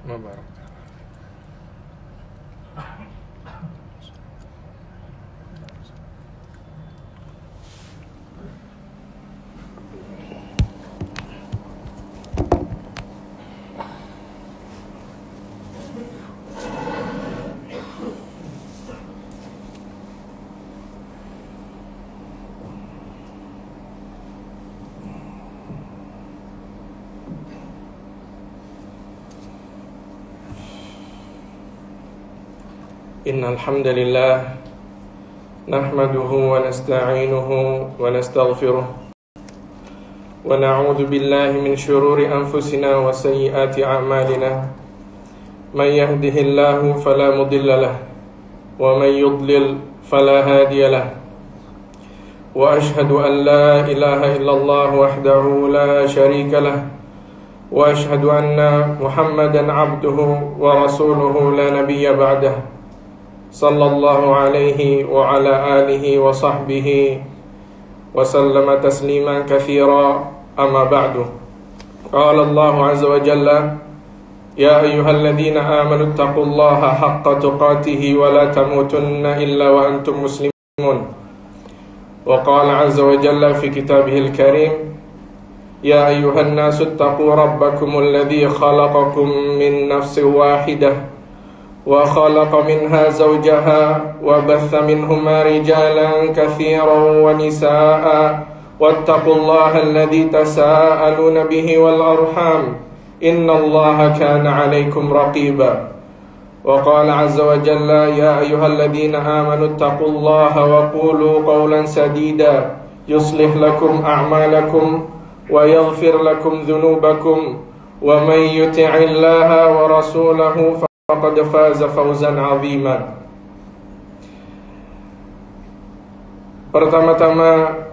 Mubarak. Innal hamdalillah nahmaduhu wa nasta'inuhu wa nastaghfiruh wa na'udzu billahi min shururi anfusina wa sayyiati a'malina may yahdihillahu fala mudilla lahu wa may yudlil fala hadiya lahu wa ashhadu an la ilaha illallah wahdahu la sharika lahu wa ashhadu anna Muhammadan 'abduhu wa rasuluhu la nabiyya ba'dahu sallallahu alaihi wa ala alihi wa sahbihi wa sallama tasliman katsira amma ba'du. Qala Allah azza wa jalla ya ayyuhalladzina amanu taqullaha haqqa tuqatih wa la tamutunna illa wa antum muslimun. Wa qala azza wa jalla fi kitabihil karim ya ayyuhan nasu taqu rabbakumul ladzi khalaqakum min nafsin wahidah وخلق منها زوجها وبث منهما رجالا كثيرا ونساء واتقوا الله الذي تساءلون به والأرحام إن الله كان عليكم رقيبا وقال عز وجل يا أيها الذين آمنوا اتقوا الله وقولوا قولا سديدا يصلح لكم أعمالكم ويغفر لكم ذنوبكم ومن يطع الله ورسوله faqad faza fawzan 'azima. Pertama-tama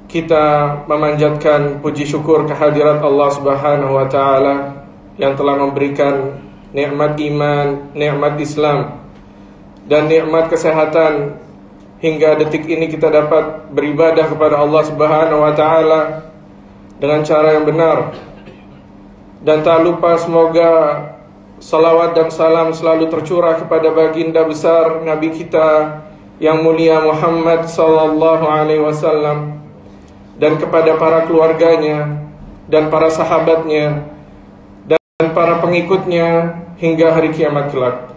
kita memanjatkan puji syukur kehadirat Allah Subhanahu wa taala yang telah memberikan nikmat iman, nikmat Islam dan nikmat kesehatan hingga detik ini kita dapat beribadah kepada Allah Subhanahu wa taala dengan cara yang benar. Dan tak lupa semoga salawat dan salam selalu tercurah kepada baginda besar Nabi kita yang mulia Muhammad sallallahu alaihi wasallam dan kepada para keluarganya dan para sahabatnya dan para pengikutnya hingga hari kiamat kelak.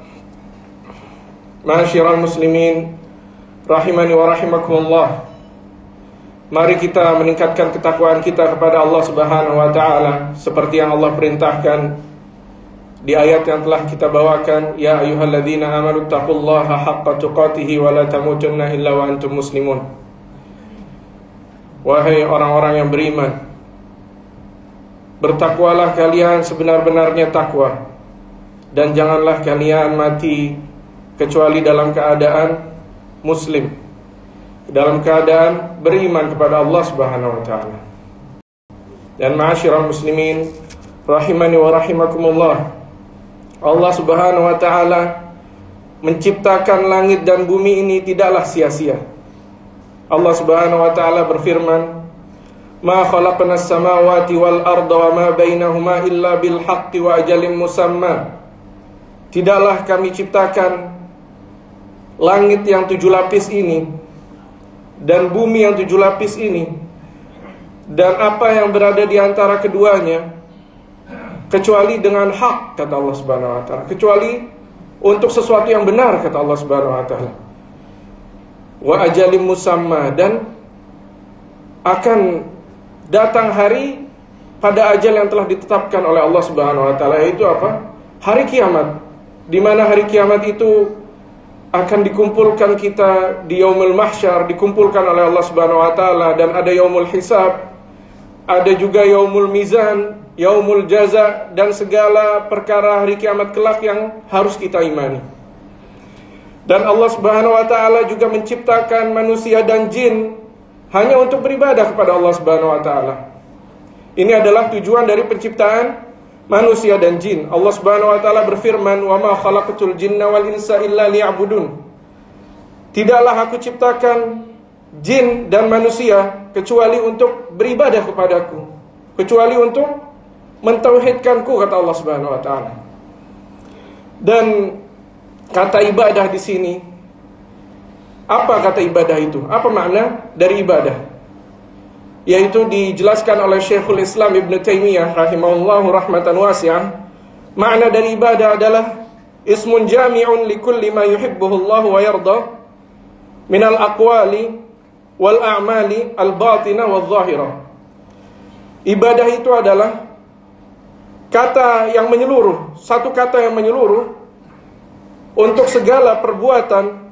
Ma'asyiral muslimin rahimani wa rahimakumullah. Mari kita meningkatkan ketakwaan kita kepada Allah Subhanahu wa taala seperti yang Allah perintahkan di ayat yang telah kita bawakan, ya ayyuhalladzina amanu taqullaha haqqa tuqatih wa la tamutunna illa wa antum muslimun. Wahai orang-orang yang beriman, bertakwalah kalian sebenar-benarnya takwa, dan janganlah kalian mati kecuali dalam keadaan muslim, dalam keadaan beriman kepada Allah Subhanahu wa taala. Dan ma'asyiral muslimin rahimani wa rahimakumullah, Allah Subhanahu wa taala menciptakan langit dan bumi ini tidaklah sia-sia. Allah Subhanahu wa taala berfirman, "Ma khalaqnas samawati wal arda wa ma bainahuma illa bil haqqi wa ajalin musamma." Tidaklah kami ciptakan langit yang 7 lapis ini dan bumi yang 7 lapis ini dan apa yang berada di antara keduanya kecuali dengan hak, kata Allah Subhanahu wa taala, kecuali untuk sesuatu yang benar, kata Allah Subhanahu wa taala. Wa ajalim musamma, dan akan datang hari pada ajal yang telah ditetapkan oleh Allah Subhanahu wa taala, yaitu apa? Hari kiamat. Di mana hari kiamat itu akan dikumpulkan kita di yaumul mahsyar, dikumpulkan oleh Allah Subhanahu wa taala, dan ada yaumul hisab, ada juga yaumul mizan, yaumul jaza, dan segala perkara hari kiamat kelak yang harus kita imani. Dan Allah Subhanahu wa taala juga menciptakan manusia dan jin hanya untuk beribadah kepada Allah Subhanahu wa taala. Ini adalah tujuan dari penciptaan manusia dan jin. Allah Subhanahu wa taala berfirman, "Wa ma khalaqtul jinna wal insa illa liya'budun." Tidaklah aku ciptakan jin dan manusia kecuali untuk beribadah kepadaku, kecuali untuk mentauhidkanku, kata Allah Subhanahu wa taala. Dan kata ibadah di sini, apa kata ibadah itu? Apa makna dari ibadah? Yaitu dijelaskan oleh Syekhul Islam Ibn Taimiyah rahimahullahu rahmatan wasi'ah. Makna dari ibadah adalah ismun jami'un likulli ma yuhibbuhu Allah wa yarda minal aqwali wal a'mali al-batina wal zahira. Ibadah itu adalah kata yang menyeluruh, satu kata yang menyeluruh untuk segala perbuatan,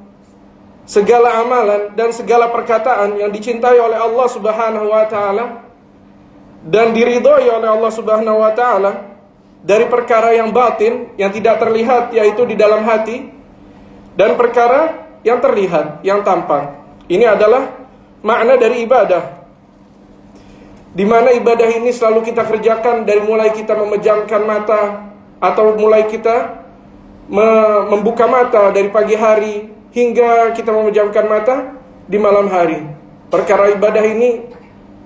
segala amalan dan segala perkataan yang dicintai oleh Allah Subhanahu wa taala dan diridhai oleh Allah Subhanahu wa taala dari perkara yang batin, yang tidak terlihat, yaitu di dalam hati, dan perkara yang terlihat, yang tampak. Ini adalah makna dari ibadah, di mana ibadah ini selalu kita kerjakan dari mulai kita memejamkan mata atau mulai kita membuka mata dari pagi hari hingga kita memejamkan mata di malam hari. Perkara ibadah ini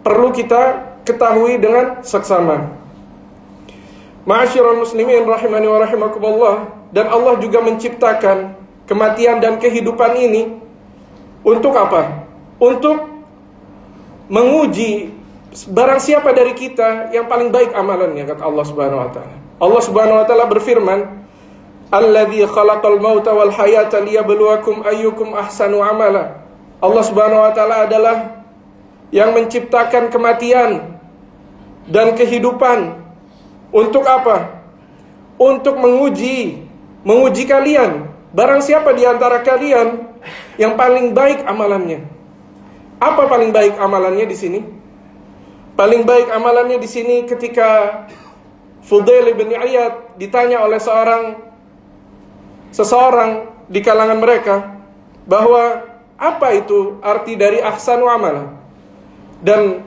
perlu kita ketahui dengan seksama. Ma'asyiral muslimin rahimani wa rahimakumullah. Dan Allah juga menciptakan kematian dan kehidupan ini untuk apa? Untuk menguji barang siapa dari kita yang paling baik amalannya, kata Allah Subhanahu wa taala. Allah Subhanahu wa taala berfirman, "Alladzi khalaqal mauta wal hayata liyabluwakum ayyukum ahsanu amala." Allah Subhanahu wa taala adalah yang menciptakan kematian dan kehidupan. Untuk apa? Untuk menguji kalian. Barang siapa di antara kalian yang paling baik amalannya. Apa paling baik amalannya di sini? Paling baik amalannya di sini ketika Fudail bin Iyad ditanya oleh seseorang di kalangan mereka bahwa apa itu arti dari ahsanu amala. Dan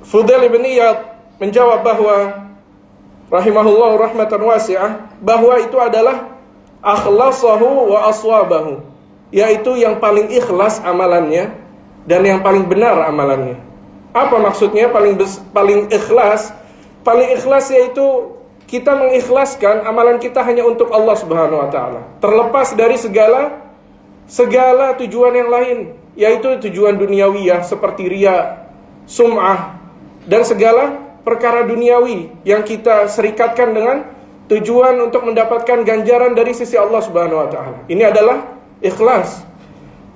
Fudail bin Iyad menjawab bahwa rahimahullah rahmatan wasi'ah, bahwa itu adalah akhlasahu wa aswabahu, yaitu yang paling ikhlas amalannya dan yang paling benar amalannya. Apa maksudnya paling ikhlas? Paling ikhlas yaitu kita mengikhlaskan amalan kita hanya untuk Allah Subhanahu wa taala, terlepas dari segala tujuan yang lain, yaitu tujuan duniawiyah seperti riya, sum'ah, dan segala perkara duniawi yang kita serikatkan dengan tujuan untuk mendapatkan ganjaran dari sisi Allah Subhanahu wa taala. Ini adalah ikhlas.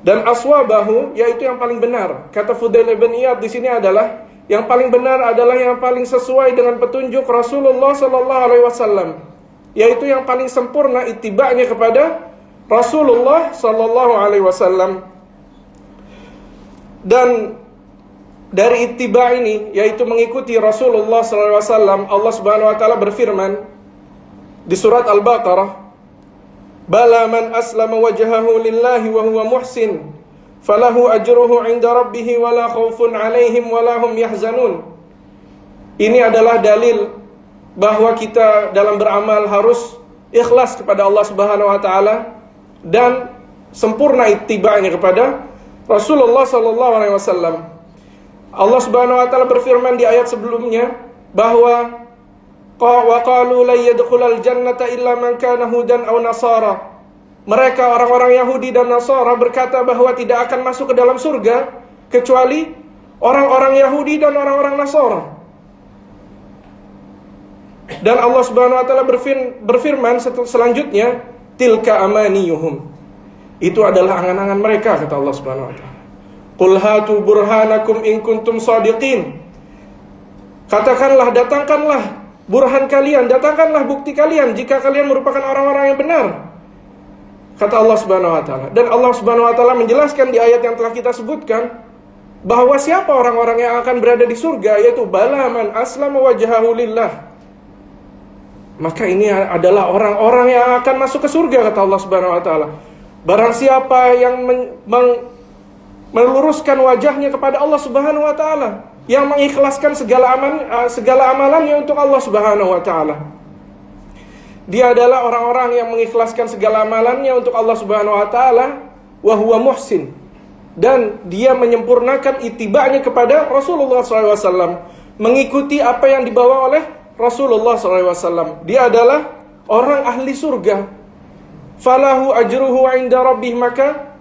Dan aswabahu, yaitu yang paling benar. Kata Fudail bin Iyad di sini adalah yang paling benar adalah yang paling sesuai dengan petunjuk Rasulullah sallallahu alaihi wasallam, yaitu yang paling sempurna ittiba'nya kepada Rasulullah sallallahu alaihi wasallam. Dan dari ittiba' ini, yaitu mengikuti Rasulullah sallallahu alaihi wasallam, Allah Subhanahu wa taala berfirman di surat Al-Baqarah, "Bala man aslama wajhahu lillahi wa huwa muhsin, falahu ajruhu 'inda rabbih wa la khaufun 'alaihim wa la hum yahzanun." Ini adalah dalil bahwa kita dalam beramal harus ikhlas kepada Allah Subhanahu wa taala dan sempurna ittiba'nya kepada Rasulullah sallallahu alaihi wasallam. Allah Subhanahu wa taala berfirman di ayat sebelumnya bahwa wa qalu la yadkhulul jannata illa man kana hudan aw nasara. Mereka orang-orang Yahudi dan Nasara berkata bahwa tidak akan masuk ke dalam surga kecuali orang-orang Yahudi dan orang-orang Nasara. Dan Allah Subhanahu wa taala berfirman selanjutnya, tilka amaniyuhum. Itu adalah angan-angan mereka, kata Allah Subhanahu wa taala. Qul hatu burhanakum in kuntum shadiqin. Katakanlah, datangkanlah burhan kalian, datangkanlah bukti kalian jika kalian merupakan orang-orang yang benar, kata Allah Subhanahu wa taala. Dan Allah Subhanahu wa taala menjelaskan di ayat yang telah kita sebutkan bahwa siapa orang-orang yang akan berada di surga, yaitu bala man aslama wajhahu lillah. Maka ini adalah orang-orang yang akan masuk ke surga, kata Allah Subhanahu wa taala. Barang siapa yang meluruskan wajahnya kepada Allah Subhanahu wa taala, yang mengikhlaskan segala amalannya untuk Allah Subhanahu wa taala. Dia adalah orang-orang yang mengikhlaskan segala amalannya untuk Allah Subhanahu wa taala wa huwa muhsin, dan dia menyempurnakan ittiba'nya kepada Rasulullah SAW, mengikuti apa yang dibawa oleh Rasulullah SAW. Dia adalah orang ahli surga. falahu ajruhu 'inda rabbih, maka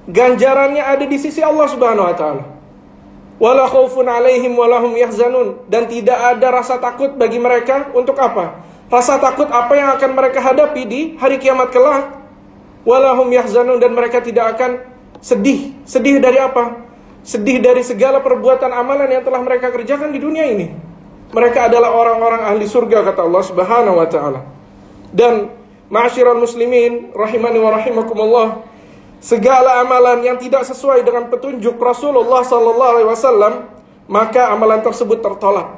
ganjarannya ada di sisi Allah Subhanahu wa taala. Wala khaufun 'alaihim wa lahum yahzanun, dan tidak ada rasa takut bagi mereka. Untuk apa? Rasa takut apa yang akan mereka hadapi di hari kiamat kelak. Wala hum yahzanun, dan mereka tidak akan sedih. Sedih dari apa? Sedih dari segala perbuatan amalan yang telah mereka kerjakan di dunia ini. Mereka adalah orang-orang ahli surga, kata Allah Subhanahu wa taala. Dan ma'asyiral muslimin rahimani wa rahimakumullah, segala amalan yang tidak sesuai dengan petunjuk Rasulullah sallallahu alaihi wasallam, maka amalan tersebut tertolak.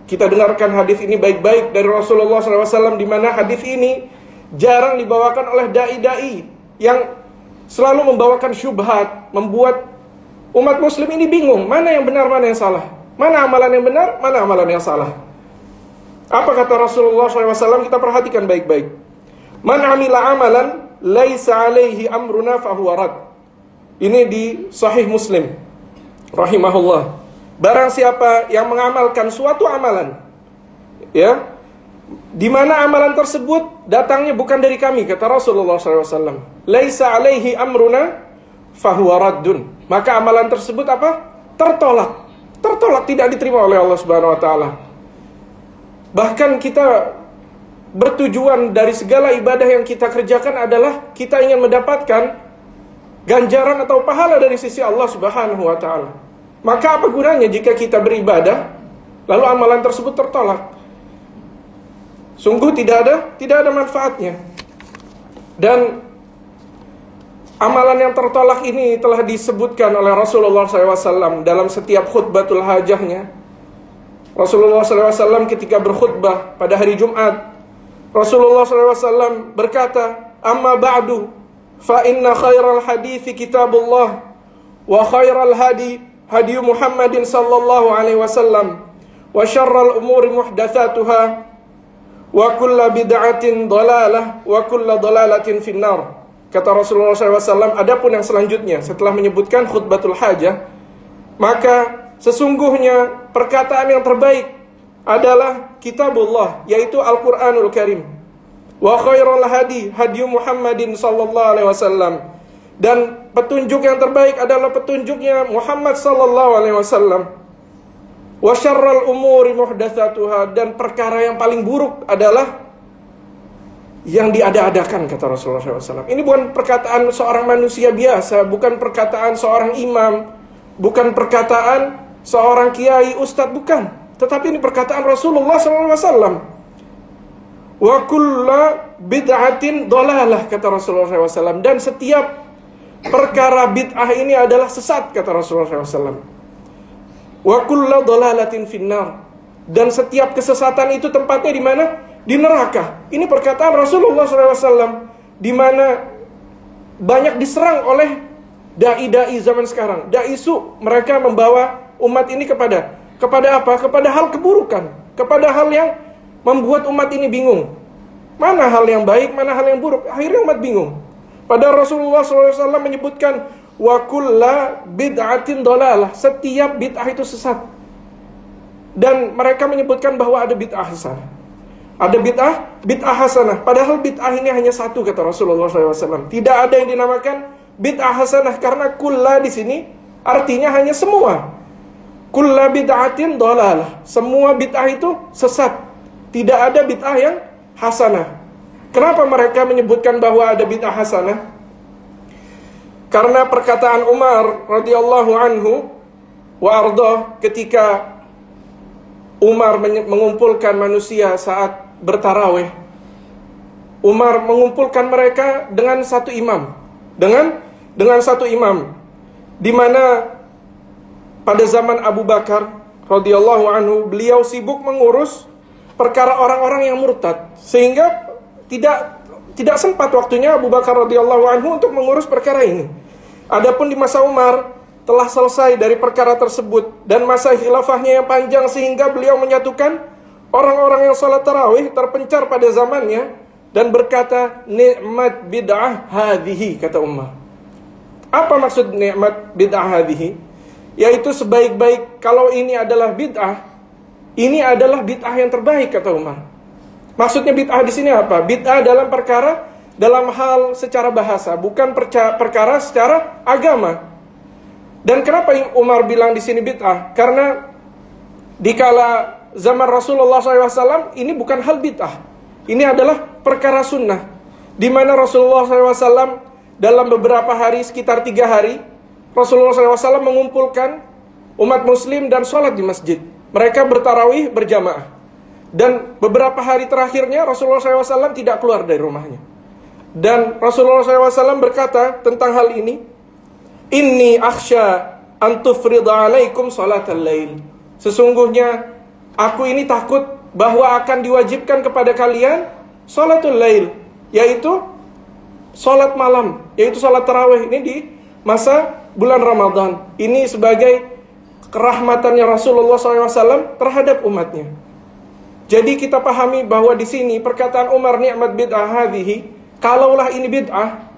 Kita dengarkan hadis ini baik-baik dari Rasulullah sallallahu alaihi wasallam, di mana hadis ini jarang dibawakan oleh dai-dai yang selalu membawakan syubhat, membuat umat muslim ini bingung, mana yang benar, mana yang salah, mana amalan yang benar, mana amalan yang salah. Apa kata Rasulullah SAW? Kita perhatikan baik-baik. Man amila amalan laisa alaihi amruna fahuwa rad. Ini di Sahih Muslim rahimahullah. Barang siapa yang mengamalkan suatu amalan, ya, di mana amalan tersebut datangnya bukan dari kami, kata Rasulullah SAW, laisa alaihi amruna fahuwa raddun, maka amalan tersebut apa? Tertolak. Tertolak, tidak diterima oleh Allah Subhanahu wa taala. Bahkan kita bertujuan dari segala ibadah yang kita kerjakan adalah kita ingin mendapatkan ganjaran atau pahala dari sisi Allah Subhanahu wa taala. Maka apa gunanya jika kita beribadah lalu amalan tersebut tertolak? Sungguh tidak ada manfaatnya. Dan amalan yang tertolak ini telah disebutkan oleh Rasulullah SAW dalam setiap khutbatul hajahnya. Rasulullah SAW ketika berkhutbah pada hari Jumat, Rasulullah SAW berkata, amma ba'du, fa inna khairal hadithi kitabullah, wa khairal hadi hadi Muhammadin sallallahu alaihi wasallam, wa syarral umuri muhdatsatuha, wa kulla bid'atin dhalalah, wa kulla dhalalatin finnar. Kata Rasulullah SAW, adapun yang selanjutnya setelah menyebutkan khutbatul hajah, maka sesungguhnya perkataan yang terbaik adalah kitabullah, yaitu Al-Quranul Karim. Wa khairul hadi hadi Muhammadin sallallahu alaihi wasallam, dan petunjuk yang terbaik adalah petunjuknya Muhammad sallallahu alaihi wasallam. Wa syarrul umuri muhdatsatuha, dan perkara yang paling buruk adalah yang diada-adakan, kata Rasulullah SAW. Ini bukan perkataan seorang manusia biasa, bukan perkataan seorang imam, bukan perkataan seorang kiai, ustadz, bukan. Tetapi ini perkataan Rasulullah SAW. Wa kulla bid'atin dhalalah, kata Rasulullah SAW. Dan setiap perkara bid'ah ini adalah sesat, kata Rasulullah SAW. Wa kulla dhalalatin finnar, dan setiap kesesatan itu tempatnya di mana? Di neraka. Ini perkataan Rasulullah SAW, di mana banyak diserang oleh dai-dai zaman sekarang. Dai su, mereka membawa umat ini kepada apa? Kepada hal keburukan, kepada hal yang membuat umat ini bingung. Mana hal yang baik, mana hal yang buruk? Akhirnya umat bingung. Padahal Rasulullah SAW menyebutkan wa kulla bid'atin dhalalah, setiap bid'ah itu sesat. Dan mereka menyebutkan bahwa ada bid'ah hasanah. Ada bid'ah hasanah. Padahal bid'ah ini hanya satu, kata Rasulullah SAW. Tidak ada yang dinamakan bid'ah hasanah, karena kulla di sini artinya hanya semua. Kulla bid'atin dhalalah, semua bid'ah itu sesat. Tidak ada bid'ah yang hasanah. Kenapa mereka menyebutkan bahwa ada bid'ah hasanah? Karena perkataan Umar radhiyallahu anhu wa ardhah, ketika Umar mengumpulkan manusia saat bertarawih. Umar mengumpulkan mereka dengan satu imam. Dengan satu imam. Di mana pada zaman Abu Bakar radhiyallahu anhu, beliau sibuk mengurus perkara orang-orang yang murtad, sehingga tidak sempat waktunya Abu Bakar radhiyallahu anhu untuk mengurus perkara ini. Adapun di masa Umar telah selesai dari perkara tersebut, dan masa khilafahnya yang panjang sehingga beliau menyatukan orang-orang yang salat tarawih terpencar pada zamannya dan berkata, nikmat bid'ah hadhihi, kata Umar. Apa maksud nikmat bid'ah hadhihi? Yaitu sebaik-baik, kalau ini adalah bid'ah, ini adalah bid'ah yang terbaik, kata Umar. Maksudnya bid'ah di sini apa? Bid'ah dalam perkara dalam hal secara bahasa, bukan perkara secara agama. Dan kenapa Umar bilang di sini bid'ah? Karena dikala zaman Rasulullah SAW ini bukan hal bid'ah. Ini adalah perkara sunnah, di mana Rasulullah SAW dalam beberapa hari, sekitar 3 hari, Rasulullah SAW mengumpulkan umat muslim dan sholat di masjid. Mereka bertarawih berjamaah. Dan beberapa hari terakhirnya Rasulullah SAW tidak keluar dari rumahnya. Dan Rasulullah SAW berkata tentang hal ini, Inni akhsha an tufrida alaikum salatal lail. Sesungguhnya aku ini takut bahwa akan diwajibkan kepada kalian salatul lail, yaitu salat malam, yaitu salat tarawih. Ini di masa bulan Ramadan. Ini sebagai kerahmatannya Rasulullah SAW terhadap umatnya. Jadi kita pahami bahwa di sini perkataan Umar, ni'mat bid'ah hadhihi, kalaulah ini bid'ah,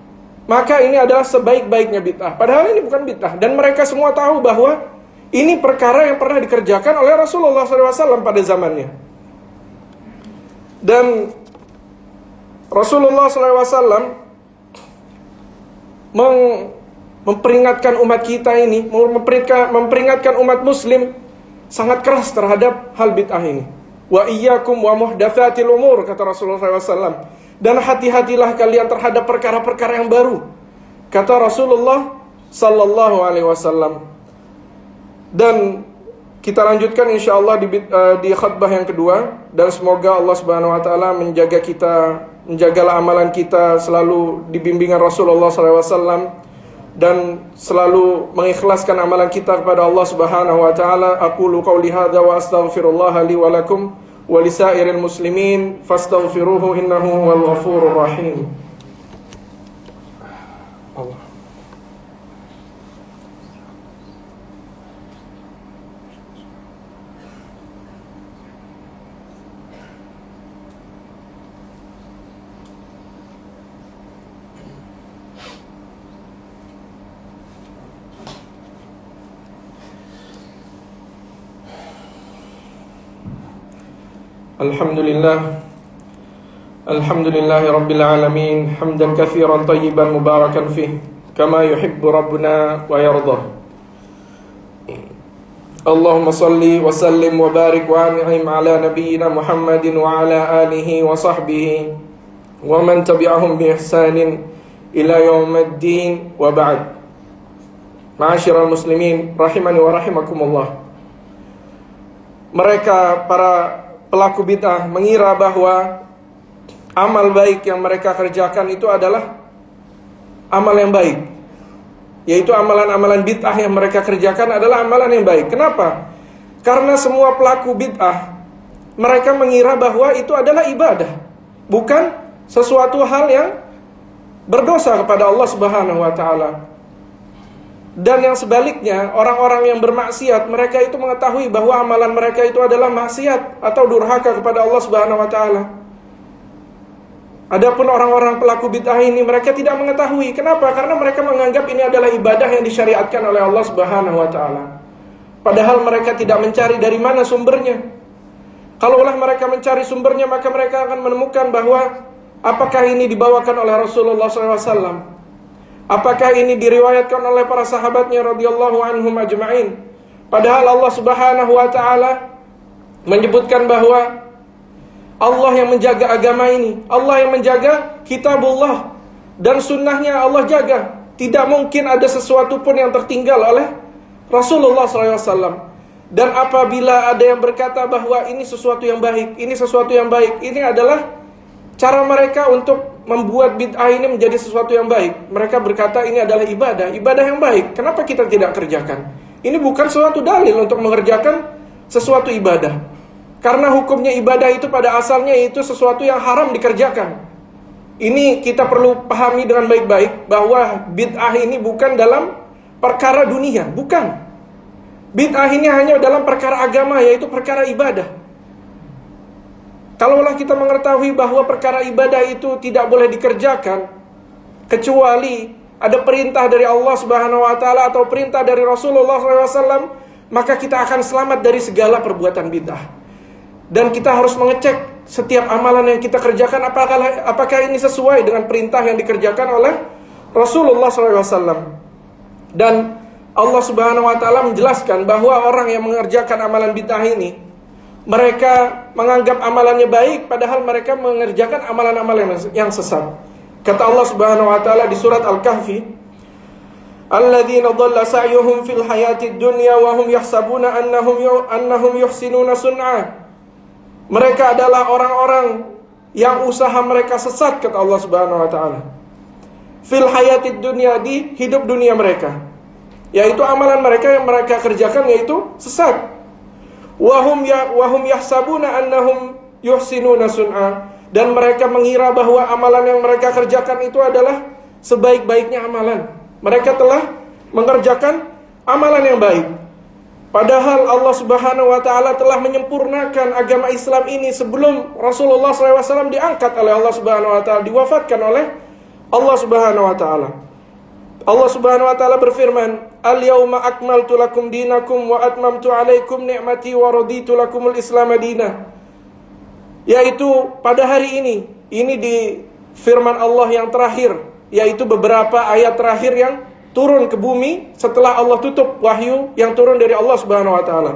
maka ini adalah sebaik-baiknya bid'ah. Padahal ini bukan bid'ah. Dan mereka semua tahu bahwa ini perkara yang pernah dikerjakan oleh Rasulullah SAW pada zamannya. Dan Rasulullah SAW memperingatkan umat kita ini, memperingatkan umat muslim sangat keras terhadap hal bid'ah ini. Wa iyyakum wa muhdatsatil umur, kata Rasulullah SAW. Dan hati-hatilah kalian terhadap perkara-perkara yang baru, kata Rasulullah sallallahu alaihi wasallam. Dan kita lanjutkan insyaallah di khutbah yang kedua, dan semoga Allah Subhanahu wa taala menjaga kita, menjagalah amalan kita selalu di bimbingan Rasulullah sallallahu alaihi wasallam, dan selalu mengikhlaskan amalan kita kepada Allah Subhanahu wa taala. Aqulu qauli hadza wa astaghfirullah li wa lakum wa lisairil muslimin fastaghfiruhu innahu huwal ghafurur rahim. Allah. Alhamdulillahi Rabbil Alamin, hamdan kathiran tayyiban mubarakan fih, kama yuhibbu Rabbuna wa yardah. Allahumma salli wa sallim wa barik wa an'im ala nabiyyina Muhammadin wa ala alihi wa sahbihi wa man tabi'ahum bi ihsanin ila yaumiddin, wa ba'd. Ma'asyiral muslimin rahimani wa rahimakumullah. Mereka para pelaku bid'ah mengira bahwa amal baik yang mereka kerjakan itu adalah amal yang baik, yaitu amalan-amalan bid'ah yang mereka kerjakan adalah amalan yang baik. Kenapa? Karena semua pelaku bid'ah mereka mengira bahwa itu adalah ibadah, bukan sesuatu hal yang berdosa kepada Allah Subhanahu wa taala. Dan yang sebaliknya, orang-orang yang bermaksiat, mereka itu mengetahui bahwa amalan mereka itu adalah maksiat atau durhaka kepada Allah Subhanahu wa taala. Adapun orang-orang pelaku bid'ah ini, mereka tidak mengetahui. Kenapa? Karena mereka menganggap ini adalah ibadah yang disyariatkan oleh Allah Subhanahu wa taala. Padahal mereka tidak mencari dari mana sumbernya. Kalaulah mereka mencari sumbernya, maka mereka akan menemukan bahwa apakah ini dibawakan oleh Rasulullah SAW? Apakah ini diriwayatkan oleh para sahabatnya radhiyallahu anhum ajma'in? Padahal Allah Subhanahu wa taala menyebutkan bahwa Allah yang menjaga agama ini, Allah yang menjaga kitabullah, dan sunnahnya Allah jaga. Tidak mungkin ada sesuatu pun yang tertinggal oleh Rasulullah SAW. Dan apabila ada yang berkata bahwa ini sesuatu yang baik, ini sesuatu yang baik, ini adalah cara mereka untuk membuat bid'ah ini menjadi sesuatu yang baik. Mereka berkata ini adalah ibadah, ibadah yang baik. Kenapa kita tidak kerjakan? Ini bukan suatu dalil untuk mengerjakan sesuatu ibadah. Karena hukumnya ibadah itu pada asalnya itu sesuatu yang haram dikerjakan. Ini kita perlu pahami dengan baik-baik, bahwa bid'ah ini bukan dalam perkara dunia, bukan. Bid'ah ini hanya dalam perkara agama, yaitu perkara ibadah. Kalaulah kita mengetahui bahwa perkara ibadah itu tidak boleh dikerjakan kecuali ada perintah dari Allah Subhanahu wa taala atau perintah dari Rasulullah SAW, maka kita akan selamat dari segala perbuatan bid'ah. Dan kita harus mengecek setiap amalan yang kita kerjakan, apakah ini sesuai dengan perintah yang dikerjakan oleh Rasulullah SAW. Dan Allah Subhanahu wa Ta'ala menjelaskan bahwa orang yang mengerjakan amalan bid'ah ini, mereka menganggap amalannya baik, padahal mereka mengerjakan amalan-amalan yang sesat. Kata Allah Subhanahu wa Ta'ala di surat Al-Kahfi, alladzina dhalla sa'yuhum fil hayatid dunya wa hum yahsabuna annahum yuhsinuna sun'a. Mereka adalah orang-orang yang usaha mereka sesat, kata Allah Subhanahu wa Ta'ala. Fil hayatid dunya, di hidup dunia mereka, yaitu amalan mereka yang mereka kerjakan yaitu sesat. Wahum yahsabuna annahum yuhsinuna sun'a, dan mereka mengira bahwa amalan yang mereka kerjakan itu adalah sebaik-baiknya amalan. Mereka telah mengerjakan amalan yang baik, padahal Allah Subhanahu wa Ta'ala telah menyempurnakan agama Islam ini sebelum Rasulullah SAW diangkat oleh Allah Subhanahu wa Ta'ala, diwafatkan oleh Allah Subhanahu wa Ta'ala. Allah Subhanahu wa Ta'ala berfirman, al-yawma akmaltu lakum dinakum wa atmamtu alaikum ni'mati wa raditu lakumul islam madinah. Yaitu pada hari ini di firman Allah yang terakhir, yaitu beberapa ayat terakhir yang turun ke bumi setelah Allah tutup wahyu yang turun dari Allah Subhanahu wa Ta'ala.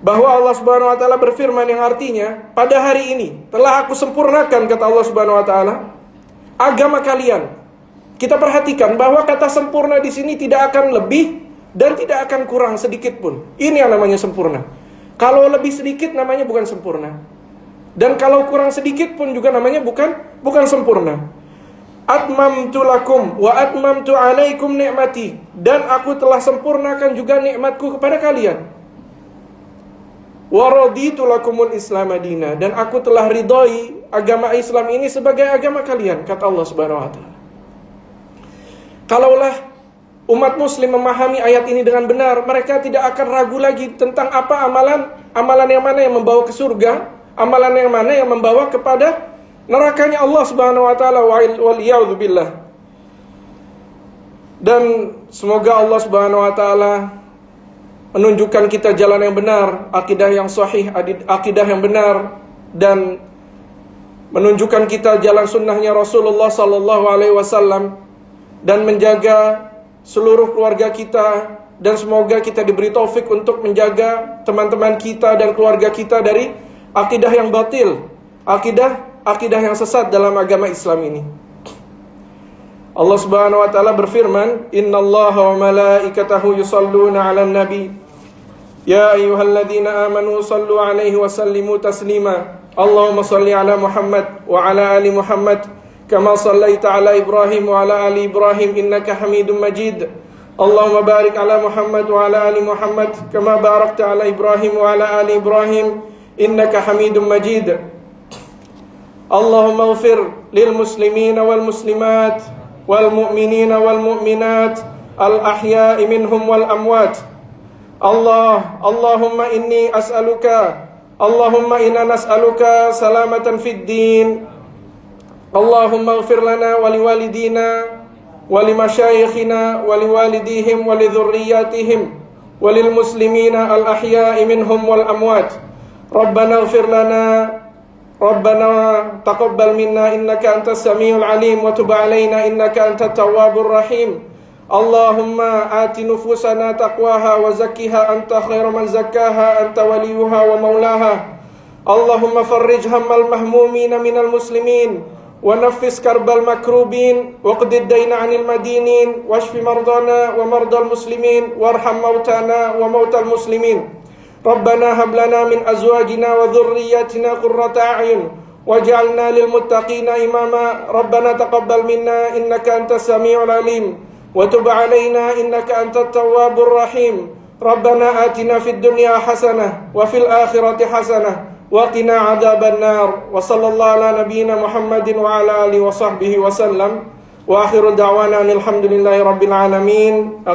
Bahwa Allah Subhanahu wa Ta'ala berfirman yang artinya, pada hari ini telah aku sempurnakan, kata Allah Subhanahu wa Ta'ala, agama kalian. Kita perhatikan bahwa kata sempurna di sini tidak akan lebih dan tidak akan kurang sedikit pun. Ini yang namanya sempurna. Kalau lebih sedikit namanya bukan sempurna, dan kalau kurang sedikit pun juga namanya bukan sempurna. Atmamtu lakum wa atmamtu alaikum ni'mati, dan aku telah sempurnakan juga nikmatku kepada kalian. Wa raditu lakumul islam madinah, dan aku telah ridhoi agama Islam ini sebagai agama kalian, kata Allah Subhanahu wa Ta'ala. Kalaulah umat muslim memahami ayat ini dengan benar, mereka tidak akan ragu lagi tentang apa amalan yang mana yang membawa ke surga, amalan yang mana yang membawa kepada nerakanya Allah Subhanahu wa Ta'ala, wal billah. Dan semoga Allah Subhanahu wa Ta'ala menunjukkan kita jalan yang benar, akidah yang sahih, akidah yang benar, dan menunjukkan kita jalan sunnahnya Rasulullah sallallahu alaihi wasallam, dan menjaga seluruh keluarga kita, dan semoga kita diberi taufik untuk menjaga teman-teman kita dan keluarga kita dari akidah yang batil, akidah yang sesat dalam agama Islam ini. Allah Subhanahu wa Ta'ala berfirman, innallaha wa malaikatahu yusalluna 'alan nabi ya ayyuhalladzina amanu sallu 'alaihi wa sallimu taslima. Allahumma salli 'ala Muhammad wa 'ala ali Muhammad kama sallaita 'ala Ibrahim wa 'ala ali Ibrahim innaka Hamidum Majid. Allahumma barik 'ala Muhammad wa 'ala ali Muhammad kama barakta 'ala Ibrahim wa 'ala ali Ibrahim innaka Hamidum Majid. Allahumma ighfir lil muslimina wal muslimat wal mu'minina wal mu'minat al ahya'i minhum wal amwat. Allahumma inni as'aluka, Allahumma inna nas'aluka salamatan fid din. Allahumma ighfir lana wa liwalidina wa limasyayikhina wa liwalidihim wa lidhurriyyatihim wa lil muslimina al ahya'i minhum wal amwat. Rabbana ighfir lana, Rabbana taqabbal minna innaka antas samiul alim wa tub alaina innaka antat tawwabur rahim. Allahumma ati nufusana taqwaha wa zakkiha anta khairu man zakkaha anta waliyuha wa maulaha. Allahumma farrij hammal mahmumina minal muslimin wa naffis karbal makrubin wa qdid dayna 'anil madinin washfi mardana wa mardal muslimin warham mautana wa mautal muslimin. Rabbana hab lana min azwajina wa dhurriyyatina qurrata a'yun waj'alna lil muttaqina imama. Rabbana taqabbal minna innaka antas samiul alim wa tub 'alaina innaka antat tawwabur rahim. Rabbana atina fid dunya hasanah wa fil akhirati hasanah wa qina adzaban nar. Wa sallallahu ala nabiyyina Muhammadin wa ala alihi wa sahbihi wa sallam. Wa akhiru da'wana alhamdulillahi rabbil alamin.